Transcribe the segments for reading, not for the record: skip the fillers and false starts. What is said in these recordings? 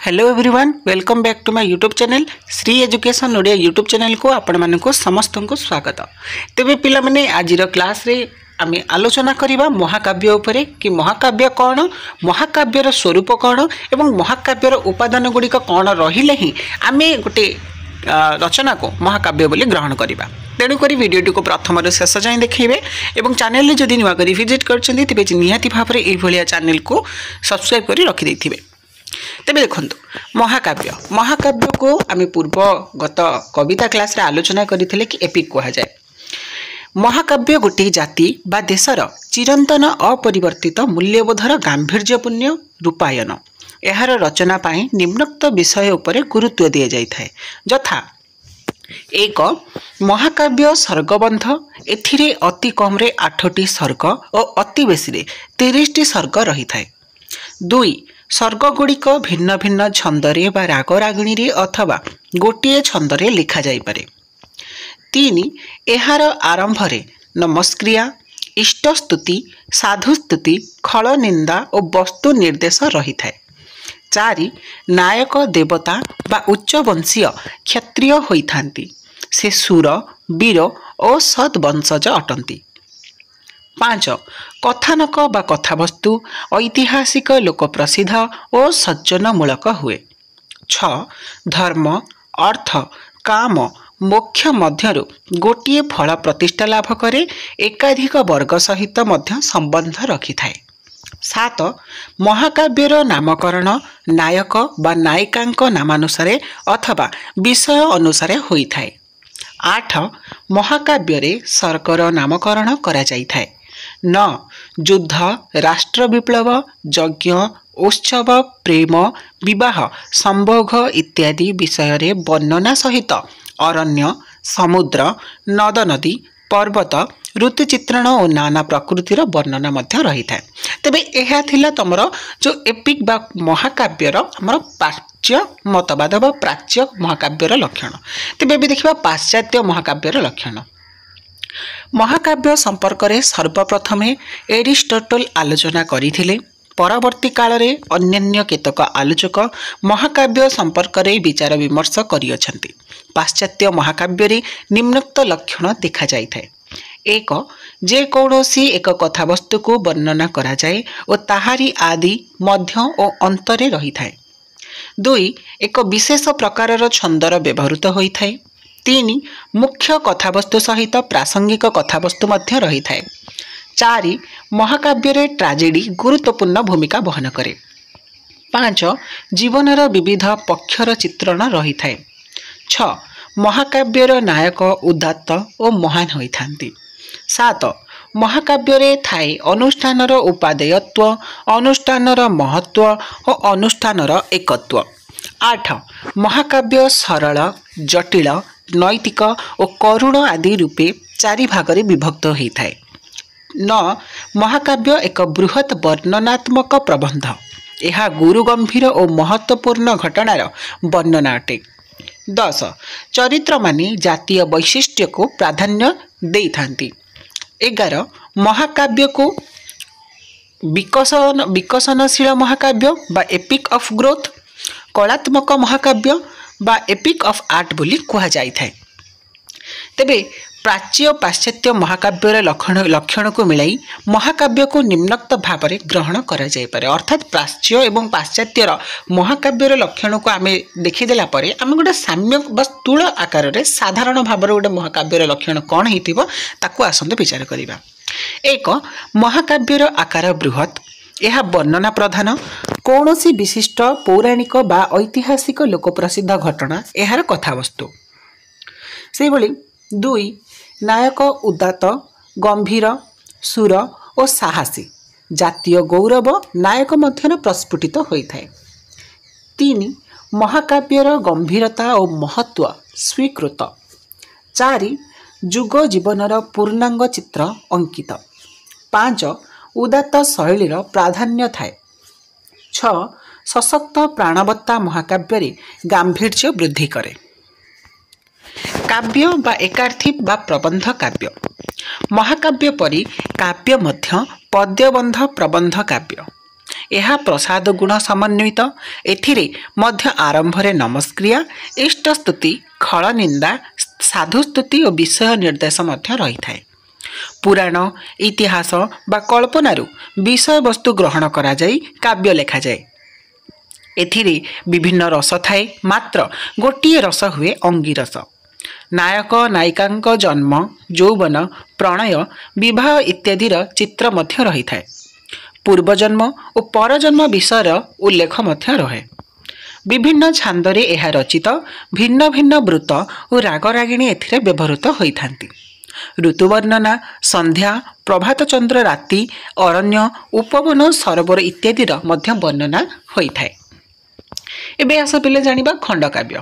Hello everyone, welcome back to my YouTube channel Shri education Odia YouTube channel को आपण मानक समस्त को स्वागत। तेबे पिला माने आजिर क्लास रे आमे आलोचना करिबा महाकाव्य उपरे कि महाकाव्य कौन, महाकाव्यर स्वरूप कौन एवं महाकाव्यर उपादान गुड़िक कौन रहिले ही आमे गोटे रचना को महाकाव्य बोली ग्रहण करिबा। तेणुक भिडियोटी को प्रथम शेष जाए देखिए और चैनल जदि नुआ करी विजिट करछन्ती तेबे निहाती भाव में यह चैनल को सब्सक्राइब करी रखि दैथिबे। तेबे देखंतु महाकाव्य महाकाव्य को आम पूर्वगत कविता क्लास रे आलोचना करथिले कि एपिक कहा जाए। महाकाव्य गोटे जाति बा देशर चिरंतन अपरिवर्तित मूल्यबोधर गांभीर्यपूर्ण रूपायन। एहार रचना पाई निम्नोक्त विषय उपरे गुरुत्व दिया जाय थाए, यथा एक महाकाव्य सर्गबंध, एथिरे अति कम रे 8टी सर्ग और अति बेसी रे 30टी सर्ग रही थाए। 2 सर्ग गुड़िक भिन्न भिन्न छंदरे बा राग रागिणी रे अथवा गोटे छंदरे लिखा जाई पारे। 3 एहार आरंभ रे नमस्क्रिया, इष्टस्तुति, साधुस्तुति, खल निंदा और वस्तु निर्देश रही थाए। 4 नायक देवता बा उच्च वंशीय क्षत्रिय होइथांती, से सुर वीर और सद वंशज अटंती। 5 कथानक बा कथावस्तु ऐतिहासिक लोक प्रसिद्ध और सज्जनमूलक हुए। 6 धर्म अर्थ काम मोक्ष मध्यरु गोटिए फल प्रतिष्ठा लाभ करे, एकाधिक वर्ग सहित मध्य संबंध रखि थाए। 7 महाकाव्यर नामकरण नायक बा नायिकांक नामानुसारे अथवा विषय अनुसारे होई थाए। 8 महाकाव्य रे सर्गर नामकरण करा जाई थाए। 9 युद्ध, राष्ट्र विप्लव, यज्ञ, उत्सव, प्रेम, विवाह, संभोग इत्यादि विषय रे वर्णना सहित अरण्य, समुद्र, नद नदी, पर्वत, ऋतुचित्रण और नाना प्रकृतिर वर्णना मध्य रही थाए। तेबे एहा थिला तमरो जो एपिक बा महाकाव्यर हमर प्राच्य मतवाद बा प्राच्य महाकाव्यर लक्षण। तेबे भी देखिबा पाश्चात्य महाकाव्यर लक्षण। महाकाव्य संपर्क रे सर्वप्रथम एरिस्टोटल आलोचना करिथिले। परवर्ती काल रे अन्य केतक आलोचक महाकाव्य संपर्क रे विचार विमर्श करियछन्ति। पाश्चात्य महाकाव्य रे निम्नोक्त लक्षण देखा जाय थाए। 1 जे कौनसी एक कथावस्तु को वर्णना करा जाए और ताहारी आदि मध्य और अंतरे रही थाए। 2 एक विशेष प्रकारर छंदर व्यवहृत होई थाए। 3 मुख्य कथावस्तु सहित प्रासंगिक कथावस्तु मध्य रही थाए। 4 महाकाव्य रे ट्राजेडी गुरुत्वपूर्ण भूमिका वहन करे। 5 जीवनर विविध पक्षर चित्रण रही थाए। 6 महाकाव्यर नायक उदात्त और महान होई थांती। 7 महाकाव्य रे थाए अनुष्ठानर उपादेयत्व, अनुष्ठानर महत्व और अनुष्ठानर एकत्व। 8 महाकाव्य सरल, जटिल, नैतिक और करुण आदि रूपे 4 भागरे विभक्त होई थाए। 9 महाकाव्य एक बृहत वर्णनात्मक प्रबंध, यह गुरु गंभीर और महत्वपूर्ण घटनार वर्णना अटे। 10 चरित्र माने जातीय वैशिष्ट्य को प्राधान्य देई थांती। 11 महाकाव्य को विकसनशील महाकाव्य बा एपिक ऑफ ग्रोथ, कलात्मक महाकाव्य बा एपिक ऑफ आर्ट बोली कहा जाय थाए। तेबे प्राच्य पाश्चात्य महाकाव्यर लक्षण को मिलाई महाकाव्य को निम्नोक्त भाव में ग्रहण करा जाय पारे। अर्थात प्राच्य एवं पाश्चात्यर महाकाव्यर लक्षण को आमे देखिदेला परे आमे गोटे साम्य बा स्थूल आकार रे साधारण भाव में गोटे महाकाव्यर लक्षण कौन हेतिबो ताकू आसंत विचार करिबा। 1 महाकाव्यर आकार बृहत, यह वर्णना प्रधान, कौनसी विशिष्ट पौराणिक बा ऐतिहासिक लोक प्रसिद्ध घटना एहार कथावस्तु। से भली 2 नायक उदात्त, गंभीर, सुर और साहसी, जातीय गौरव नायक मध्य प्रस्फुटित होता है। 3 महाकाव्यर गंभीरता और महत्व स्वीकृत। 4 जुग जीवनर पूर्णांग चित्र अंकित। 5 उदात्त शैलीर प्राधान्य थाए। 6 सशक्त प्राणवत्ता महाकाव्य रे गांभीर्य वृद्धि करे। काव्य बा एकार्थी बा प्रबंध काव्य। महाकाव्य परी काव्य मध्य पद्यबंध प्रबंध काव्य। यह प्रसाद गुण समन्वित। एथिरे मध्य आरंभरे नमस्क्रिया, इष्टस्तुति, खल निंदा, साधुस्तुति और विषय निर्देश मध्य रही थाए। पुराण, इतिहास बा कल्पनारू विषय वस्तु ग्रहण करा जाई काव्य लेखा जाए। एथिरे विभिन्न रस थाए, मात्र गोटिए रस हुए अंगीरस। नायक नायिका जन्म, यौवन, प्रणय, विवाह इत्यादि चित्र मध्य रही थाए। पूर्वजन्म और परजन्म विषय उल्लेख मध्य रहे। विभिन्न छांदरे यह रचित भिन्न भिन्न वृत्त और रागरागिणी एथिरे व्यवहृत होइथांती। ऋतु वर्णना, संध्या, प्रभात चंद्र राति, अरण्य, उपवन, सरोवर इत्यादि मध्य वर्णना होइथाए। एबे आस पिले जानिबा खंडकाव्य।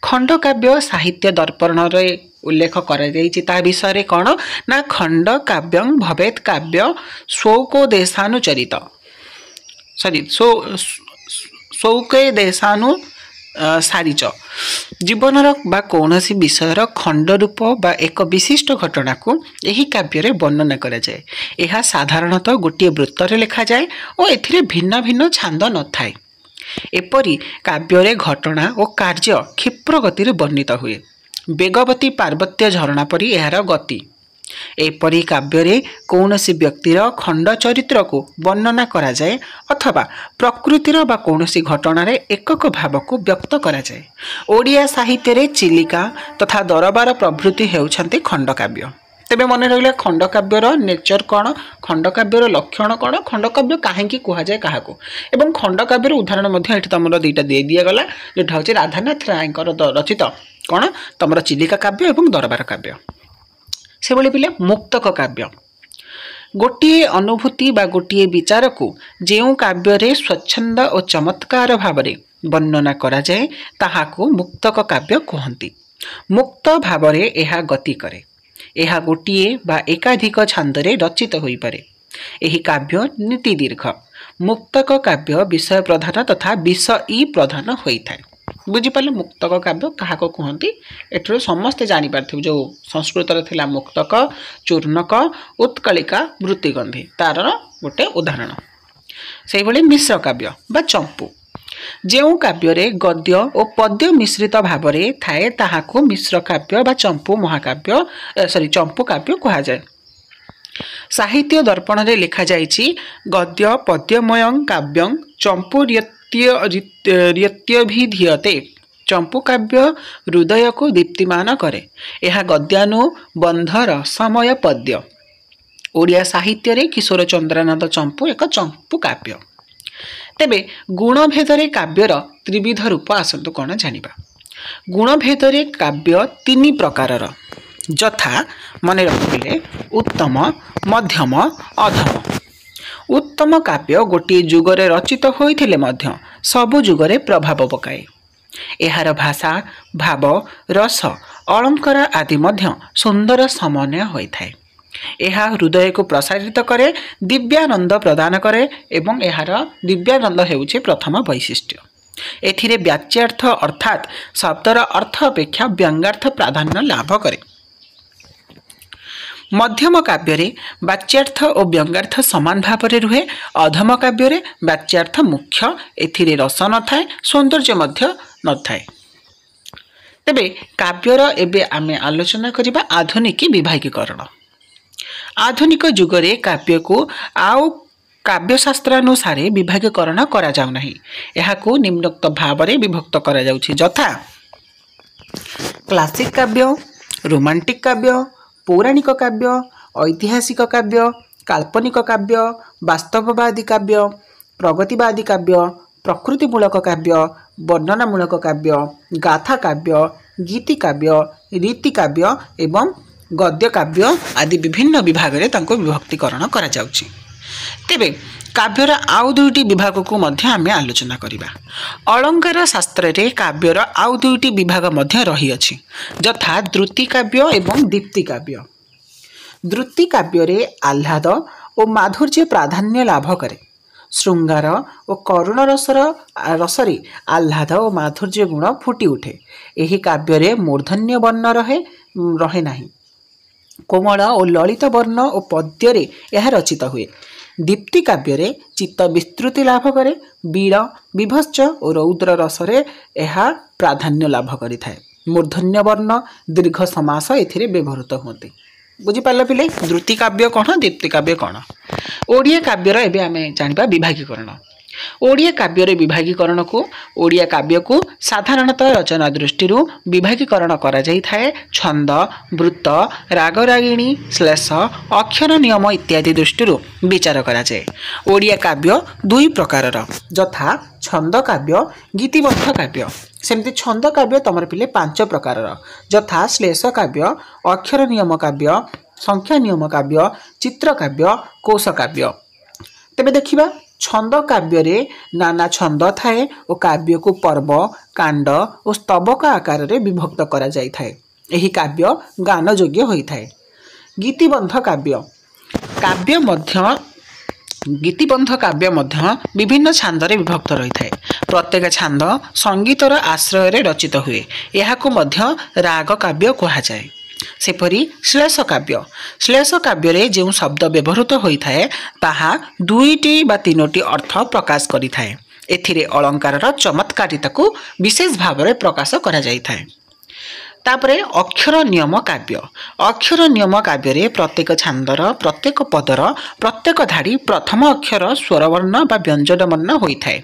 खंडकाव्य साहित्य दर्पण रे उल्लेख करा जायछि। ता विषय कौन ना खंडकाव्यं भवेत् काव्य स्वौपदेशानुचरित स्वौके देशानु सारिच जीवनर बा कौनसी विषयर खंड रूप बा एक विशिष्ट घटना को यही काव्य रे वर्णना करा जाए। यह साधारणतः गोटे वृत्त रे लिखा जाए और एथिरे भिन्न भिन्न छांद न थाए। एपरी काव्य घटना और कार्य क्षिप्र गति वर्णित हुए। बेगवती पार्वत्य झरणा परी यार गति। एपरी काव्य कौनसी व्यक्तिर खंड चरित्र को वर्णना करा जाए अथवा प्रकृतिर बा कौनसी घटना रे एकक भाव को व्यक्त करा जाए। ओडिया साहित्य रे चिलिका तथा दरबार प्रभृति हेउछन्ते खंडकाव्य। तेबे मन रहिला खंडकाव्यर नेचर कौन, खंडकाव्यर लक्षण कौन, खंडकाव्य काहेकि कहा जाए काहाको, एवं खंडकाव्यर उदाहरण मध्य एठी तमरो दुईटा दे दिया गला, जेटा होचे राधानाथ रायकर रचित कौन तमरो चिलिका काव्य एवं दरबार काव्य। से भली पिले मुक्तक काव्य। गोटिए अनुभूति बा गोटिए विचार को जेउ काव्य रे स्वच्छंद और चमत्कार भाव रे वर्णना करा जाए ताहाको मुक्तक काव्य कहंती। मुक्त भाव रे एहा गति करे। यह गोटिए बा एकाधिक छांदरे रचित होई पारे। एही काव्य नीति दीर्घ। मुक्तक काव्य विषय प्रधान तथा विषयी प्रधान होई थाए। बुझिपारे मुक्तक काव्य काहाको कहंती एठरो समस्ते जानि पारथिबो। जो संस्कृत रे थिला मुक्तक, चूर्णक, उत्कलिका, वृत्तिगंधी तार गोटे उदाहरण। सेहि भली मिश्र काव्य बा चंपू। जेउ काव्य रे गद्य और पद्य मिश्रित भाव रे थाए ताहाको मिश्र काव्य बा चंपू महाकाव्य चंपू काव्य कहा जाए। साहित्य दर्पण रे लिखा जाइछि गद्य पद्यमयं काव्यं चंपू ryत्यभिधीयते। चंपू काव्य हृदय को दीप्तिमान करे। यह गद्यानुबंध रसमय पद्य। ओडिया साहित्य रे किशोर चंद्रानंद चंपू एक चंपू काव्य। तेबे गुणभेदरे काव्यर त्रिविध रूप आसतु कौन जानिबा। गुणभेदरे काव्य तीन प्रकारर यथा मन रखिले उत्तम, मध्यम, अधम। उत्तम काव्य गोटे जुगरे रचित होइथिले मध्य सबु जुगरे प्रभाव पकाए। एहार भाषा, भाव, रस, अलंकार आदि मध्य सुंदर समन्वय होइथाए। यह हृदय को प्रसारित करे, दिव्यानंद प्रदान करे एवं एहार दिव्यानंद हेउचे प्रथम वैशिष्ट्य। एथिरे वाच्यार्थ अर्थात शब्दर अर्थ अपेक्षा व्यंग्यार्थ प्राधान्य लाभ करे। मध्यम काव्य रे वाच्यार्थ और व्यंग्यार्थ समान भाव रे रुहे। अधम काव्य रे वाच्यार्थ मुख्य, एथिरे रस न थाए, सौंदर्य मध्य न थाए। तेबे काव्यर एबे आमे आलोचना करिबा आधुनिक विभागीकरण। आधुनिक जुगरे काव्य को आउ काव्यशास्त्रानुसार विभागीकरण करा जाउ नाही। एहाकू निम्नोक्त भाव रे विभक्त करा जाउछि यथा क्लासिक काव्य, रोमांटिक काव्य, पौराणिक काव्य, ऐतिहासिक काव्य, काल्पनिक काव्य, वास्तववादी काव्य, प्रगतिवादी काव्य, प्रकृतिमूलक काव्य, वर्णनामूलक काव्य, गाथा काव्य, गीति काव्य, रीति काव्य एवं गद्य काव्य आदि विभिन्न विभाग रे तांको विभक्तिकरण करा जाउछि। तेबे काव्यर आउ दुईटी विभाग को मध्य आमे आलोचना करिबा। अलंकार शास्त्र रे काव्यर आउ दुईटी विभाग मध्य रही अछि यथा द्रुति काव्य एवं दीप्ति काव्य। द्रुति काव्य रे आह्लाद और माधुर्य प्राधान्य लाभ करे। श्रृंगार और करुण रसरे आह्लाद और माधुर्य गुण फुटी उठे। एही काव्य रे मूर्धन्य वर्ण रहे नाही। कोमल और ललित वर्ण और पद्य रे यह रचित हुए। दीप्ति काव्य चित्त विस्तृति लाभ करे। बीड़ विभत्स और रौद्र रसरे यह प्राधान्य लाभ करिथाए। मूर्धन्य वर्ण दीर्घ समास एथिरे व्यवहृत होते। बुझिपार पिले द्रुति काव्य कौन दीप्ति काव्य कौन। ओडिया काव्यर एबे आमे जानिबा विभागीकरण। ओडिया काव्यर विभागीकरण को ओडिया काव्य को साधारणतः रचना दृष्टि विभागीकरण करा जाई थाए छंद वृत्त रागरागिणी श्लेष अक्षर नियम इत्यादि दृष्टि विचार करा जाए। ओडिया काव्य दुई प्रकार यथा छंद काव्य गीतिबद्ध काव्य। सेमती छंद काव्य तमर पिले 5 प्रकार यथा श्लेष काव्य अक्षर नियम काव्य संख्या नियम काव्य चित्र काव्य कोश काव्य। तेबे देखिबा छंद काव्य रे नाना छंद थाए और काव्य को पर्व कांड और स्तबक आकार रे विभक्त करा जाई थाए। एही काव्य गान योग्य होई थाए। गीतिबद्ध काव्य काव्य मध्य गीतिबद्ध काव्य मध्य विभिन्न छांद रे विभक्त रही थाए। प्रत्येक छांद संगीतर आश्रय रे रचित हुए। एहाकु मध्य राग काव्य कहा जाए। सेपरी श्लेष काव्य श्लेष काव्य रे जो शब्द व्यवहृत होइथाए ताहा 2टी बा 3टी अर्थ प्रकाश करिथाए। एथिरे अलंकारर चमत्कारिता को विशेष भाव में प्रकाश करा जाई थाए। तापरे अक्षर नियम काव्य अक्षर नियम काव्य रे प्रत्येक छांदर प्रत्येक पदर प्रत्येक धाड़ी प्रथम अक्षर स्वरवर्ण बा व्यंजन वर्ण होइथाए।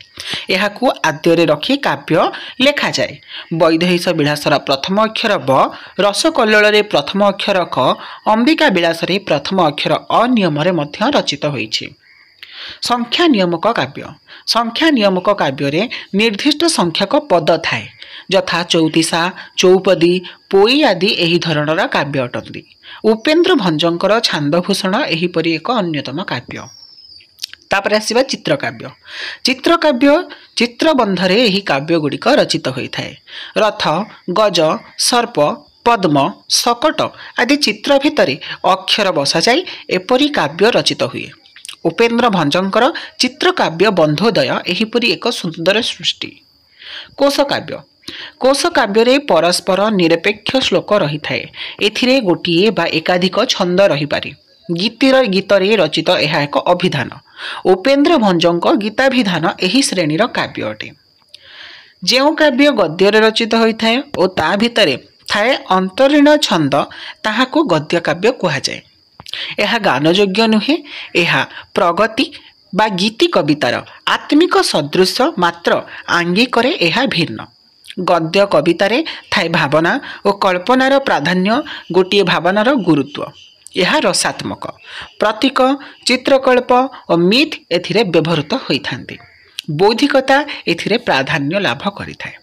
एहाकु आद्य रखी काव्य लेखा जाए। वैदेहीश विलासर प्रथम अक्षर ब रसकल्लोल रे प्रथम अक्षर क अंबिका विलास रे प्रथम अक्षर अ नियम रे मध्य रचित होइछि। संख्या नियमक काव्य संख्या नियमक काव्य रे निर्दिष्ट संख्यक पद थाए यथा चौतीसा चौपदी पोई आदि एही धरणर काव्य अटंती। उपेन्द्र भंजंकर छांदभूषण एहीपरि एक अन्यतम काव्य। तापर आसीबा चित्रकाव्य चित्रकाव्य चित्रबंधरे एही काव्य गुड़िक रचित होइथाए। रथ गज सर्प पद्म सकट आदि चित्र भितरे अक्षर बसा जाई एपरि काव्य रचित हुए। उपेन्द्र भंजंकर चित्रकाव्य बंधोदय एहीपरि एक सुंदर सृष्टि। कोशकाव्य कोशकाव्य रे परस्पर निरपेक्ष श्लोक रही थाए। एथिरे गोटिए बा एकाधिक छंद रही पारे। गीतरे रचित यह एक अभिधान। उपेन्द्र भंजंक गीताभिधान एही श्रेणीर काव्य अटे। जेउ काव्य गद्य रचित होइथाए ओ ता भितरे थाए अंतरीण छंद ताहाको गद्य काव्य कहा जाए। यह गान योग्य नुहे। यह प्रगति बा गीति कवितार आत्मिक सदृश मात्र आंगिकरे यह भिन्न। गद्य कवितारे थाए भावना और कल्पनार प्राधान्य गोटे भावनार गुरुत्व। यह रसात्मक प्रतीक चित्रकल्प और मिथ एथिरे व्यवहृत होइथांती। बौद्धिकता एथिरे प्राधान्य लाभ करिथाए।